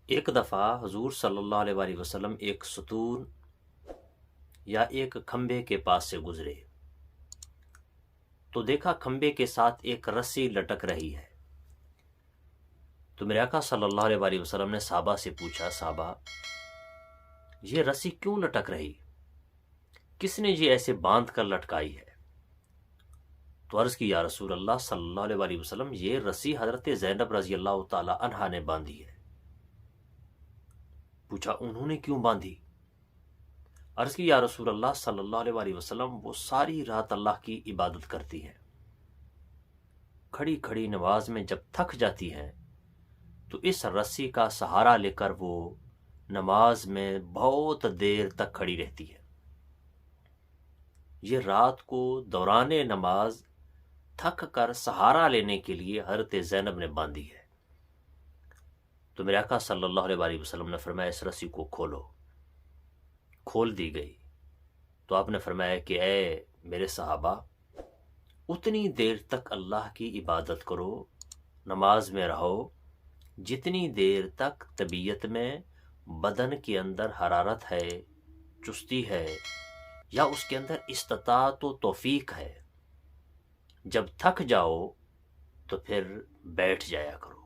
ایک دفعہ حضور صلی اللہ علیہ وآلہ وسلم ایک ستون یا ایک کھمبے کے پاس سے گزرے تو دیکھا کھمبے کے ساتھ ایک رسی لٹک رہی ہے۔ تو میرے آقا صلی اللہ علیہ وآلہ وسلم نے صحابہ سے پوچھا، صحابہ یہ رسی کیوں لٹک رہی؟ کس نے یہ ایسے باندھ کر لٹکائی ہے؟ تو عرض کی، یا رسول اللہ صلی اللہ علیہ وآلہ وسلم یہ رسی حضرت زینب رضی اللہ تعالی عنہا نے باندھی ہے۔ پوچھا انہوں نے کیوں باندھی؟ عرض کی، یا رسول اللہ صلی اللہ علیہ وآلہ وسلم وہ ساری رات اللہ کی عبادت کرتی ہیں، کھڑی کھڑی نماز میں جب تھک جاتی ہیں تو اس رسی کا سہارا لے کر وہ نماز میں بہت دیر تک کھڑی رہتی ہے۔ یہ رات کو دوران نماز تھک کر سہارا لینے کے لیے حضرت زینب نے باندھی ہے۔ تو میرے آقا صلی اللہ علیہ وآلہ وسلم نے فرمایا اس رسی کو کھولو۔ کھول دی گئی تو آپ نے فرمایا کہ اے میرے صحابہ، اتنی دیر تک اللہ کی عبادت کرو، نماز میں رہو، جتنی دیر تک طبیعت میں بدن کے اندر حرارت ہے، چستی ہے، یا اس کے اندر استطاعت و توفیق ہے۔ جب تھک جاؤ تو پھر بیٹھ جایا کرو۔